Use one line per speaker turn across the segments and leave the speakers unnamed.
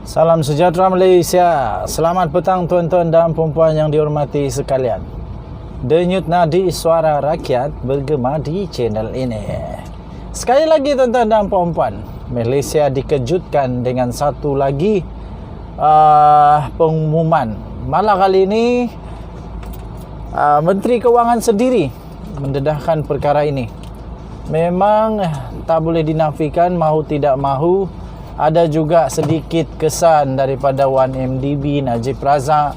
Salam sejahtera Malaysia. Selamat petang tuan-tuan dan puan-puan yang dihormati sekalian. Denyut nadi suara rakyat bergema di channel ini. Sekali lagi tuan-tuan dan puan-puan, Malaysia dikejutkan dengan satu lagi pengumuman. Malah kali ini Menteri Kewangan sendiri mendedahkan perkara ini. Memang tak boleh dinafikan, mahu tidak mahu, ada juga sedikit kesan daripada 1MDB Najib Razak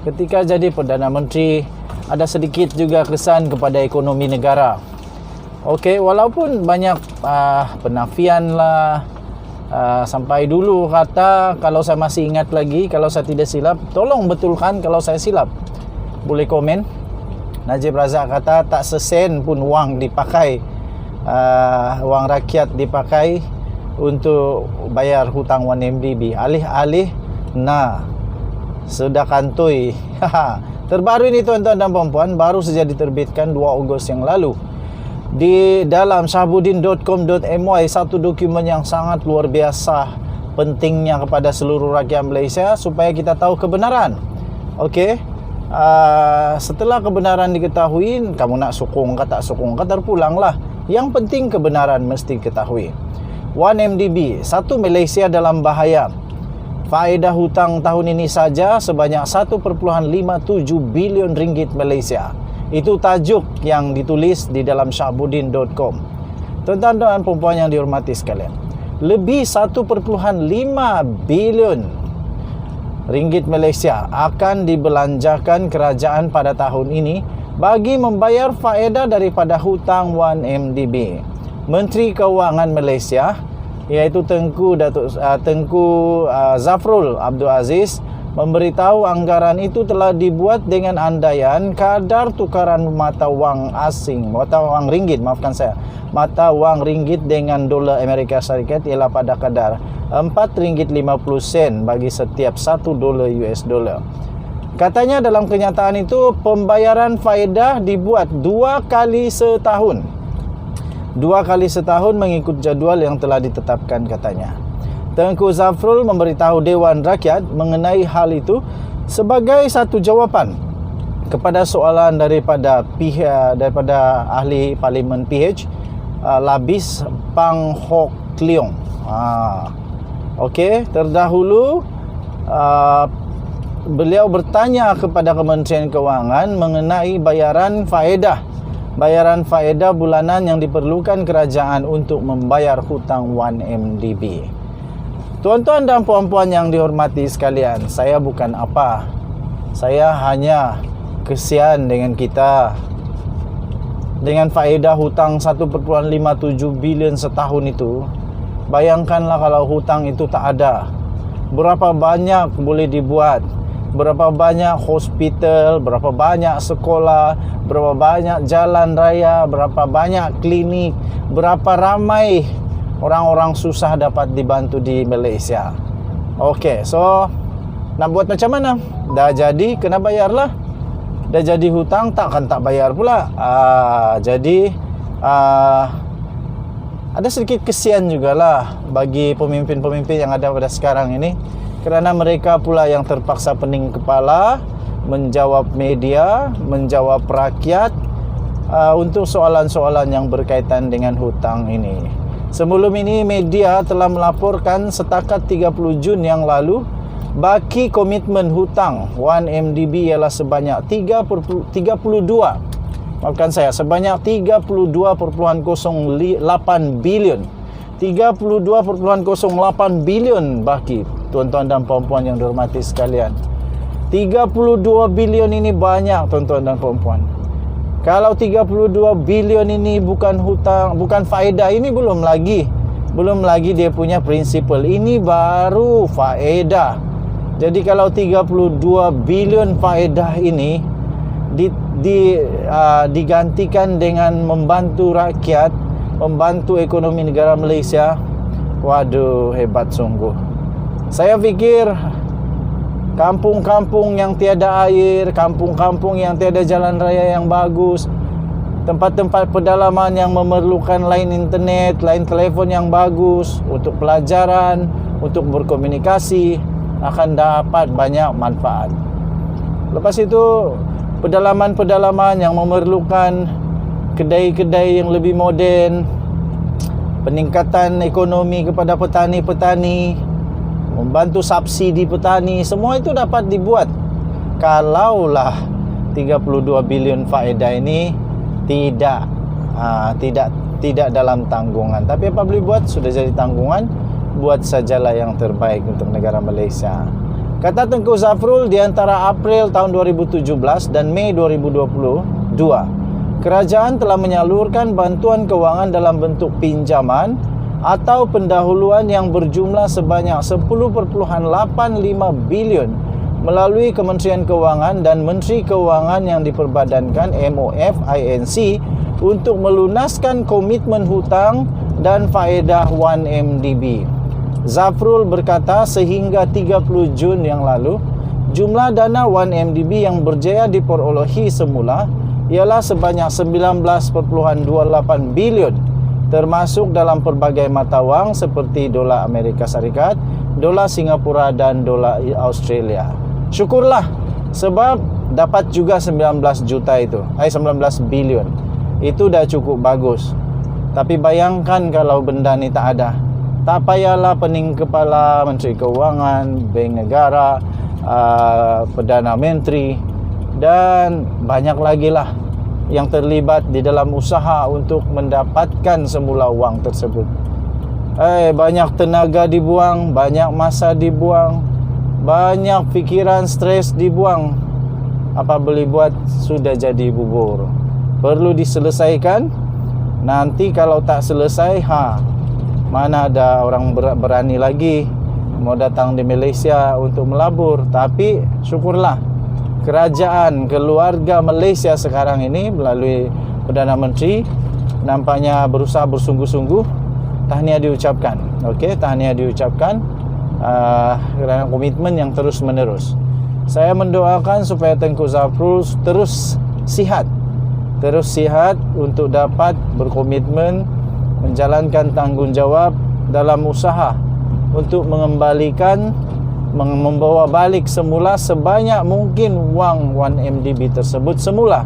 ketika jadi Perdana Menteri. Ada sedikit juga kesan kepada ekonomi negara. Okey, walaupun banyak penafian lah, sampai dulu kata, kalau saya masih ingat lagi, kalau saya tidak silap, tolong betulkan kalau saya silap, boleh komen. Najib Razak kata tak sesen pun wang dipakai, wang rakyat dipakai untuk bayar hutang 1MDB. Alih-alih sudah kantoi. Terbaru ini tuan-tuan dan puan-puan, baru saja diterbitkan 2 Ogos yang lalu di dalam syahabudin.com.my, satu dokumen yang sangat luar biasa pentingnya kepada seluruh rakyat Malaysia supaya kita tahu kebenaran. Okey, setelah kebenaran diketahui, kamu nak sokong ke tak sokong ke, terpulanglah. Yang penting kebenaran mesti ketahui. 1MDB, satu Malaysia dalam bahaya. Faedah hutang tahun ini saja sebanyak 1.57 bilion ringgit Malaysia. Itu tajuk yang ditulis di dalam syahabudin.com. Tuan-tuan dan puan-puan yang dihormati sekalian, lebih 1.5 bilion ringgit Malaysia akan dibelanjakan kerajaan pada tahun ini bagi membayar faedah daripada hutang 1MDB. Menteri Kewangan Malaysia, iaitu Tengku Zafrul Abdul Aziz, memberitahu anggaran itu telah dibuat dengan andaian kadar tukaran mata wang ringgit dengan dolar Amerika Syarikat ialah pada kadar RM4.50 bagi setiap $1 US dollar. Katanya dalam kenyataan itu pembayaran faedah dibuat 2 kali setahun. 2 kali setahun mengikut jadual yang telah ditetapkan, katanya. Tengku Zafrul memberitahu Dewan Rakyat mengenai hal itu sebagai satu jawapan kepada soalan daripada ahli Parlimen PH, Labis Pang Hock Leong. Okey, terdahulu beliau bertanya kepada Kementerian Kewangan mengenai bayaran faedah bulanan yang diperlukan kerajaan untuk membayar hutang 1MDB. Tuan-tuan dan puan-puan yang dihormati sekalian, saya bukan apa. Saya hanya kesian dengan kita. Dengan faedah hutang 1.57 bilion setahun itu, bayangkanlah kalau hutang itu tak ada. Berapa banyak boleh dibuat? Berapa banyak hospital, berapa banyak sekolah, berapa banyak jalan raya, berapa banyak klinik, berapa ramai orang-orang susah dapat dibantu di Malaysia. Okey, so nak buat macam mana? Dah jadi, kena bayarlah. Dah jadi hutang, takkan tak bayar pula. Jadi ada sedikit kesian jugalah bagi pemimpin-pemimpin yang ada pada sekarang ini, kerana mereka pula yang terpaksa pening kepala menjawab media, menjawab rakyat untuk soalan-soalan yang berkaitan dengan hutang ini. Sebelum ini media telah melaporkan setakat 30 Jun yang lalu baki komitmen hutang 1MDB ialah sebanyak 32 sebanyak 32.08 bilion. 32.08 bilion baki, tuan-tuan dan puan-puan yang dihormati sekalian. 32 bilion ini banyak, tuan-tuan dan puan-puan. Kalau 32 bilion ini bukan hutang, bukan faedah, ini belum lagi dia punya prinsipal. Ini baru faedah. Jadi kalau 32 bilion faedah ini digantikan dengan membantu rakyat, membantu ekonomi negara Malaysia, waduh, hebat sungguh. Saya fikir kampung-kampung yang tiada air, kampung-kampung yang tiada jalan raya yang bagus, tempat-tempat pedalaman yang memerlukan line internet, line telefon yang bagus untuk pelajaran, untuk berkomunikasi, akan dapat banyak manfaat. Lepas itu, pedalaman-pedalaman yang memerlukan kedai-kedai yang lebih moden, peningkatan ekonomi kepada petani-petani, membantu subsidi petani, semua itu dapat dibuat kalaulah 32 bilion faedah ini tidak dalam tanggungan. Tapi apa boleh buat, sudah jadi tanggungan, buat sajalah yang terbaik untuk negara Malaysia. Kata Tengku Zafrul, di antara April tahun 2017 dan Mei 2022, kerajaan telah menyalurkan bantuan kewangan dalam bentuk pinjaman atau pendahuluan yang berjumlah sebanyak 10.85 bilion melalui Kementerian Kewangan dan Menteri Kewangan yang diperbadankan MOF INC untuk melunaskan komitmen hutang dan faedah 1MDB. Zafrul berkata sehingga 30 Jun yang lalu, jumlah dana 1MDB yang berjaya diperolehi semula ialah sebanyak 19.28 bilion, termasuk dalam pelbagai mata wang seperti dolar Amerika Syarikat, dolar Singapura dan dolar Australia. Syukurlah sebab dapat juga 19 bilion. Itu dah cukup bagus. Tapi bayangkan kalau benda ni tak ada. Tak payahlah pening kepala Menteri Kewangan, Bank Negara, Perdana Menteri dan banyak lagi lah yang terlibat di dalam usaha untuk mendapatkan semula wang tersebut. Banyak tenaga dibuang, banyak masa dibuang, banyak fikiran, stres dibuang. Apa boleh buat, sudah jadi bubur. Perlu diselesaikan. Nanti kalau tak selesai, mana ada orang berani lagi mau datang di Malaysia untuk melabur. Tapi syukurlah kerajaan keluarga Malaysia sekarang ini melalui Perdana Menteri nampaknya berusaha bersungguh-sungguh. Tahniah diucapkan. Okey, tahniah diucapkan kerana komitmen yang terus menerus. Saya mendoakan supaya Tengku Zafrul terus sihat untuk dapat berkomitmen menjalankan tanggungjawab dalam usaha untuk mengembalikan, membawa balik semula sebanyak mungkin wang 1MDB tersebut semula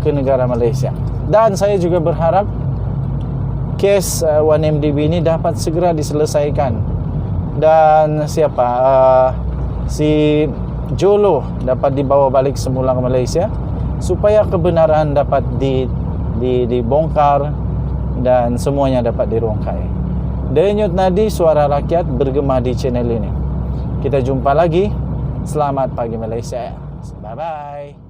ke negara Malaysia. Dan saya juga berharap kes 1MDB ini dapat segera diselesaikan. Dan si Jolo dapat dibawa balik semula ke Malaysia supaya kebenaran dapat dibongkar dan semuanya dapat dirongkai. Denyut nadi suara rakyat bergema di channel ini. Kita jumpa lagi. Selamat pagi Malaysia. Bye bye.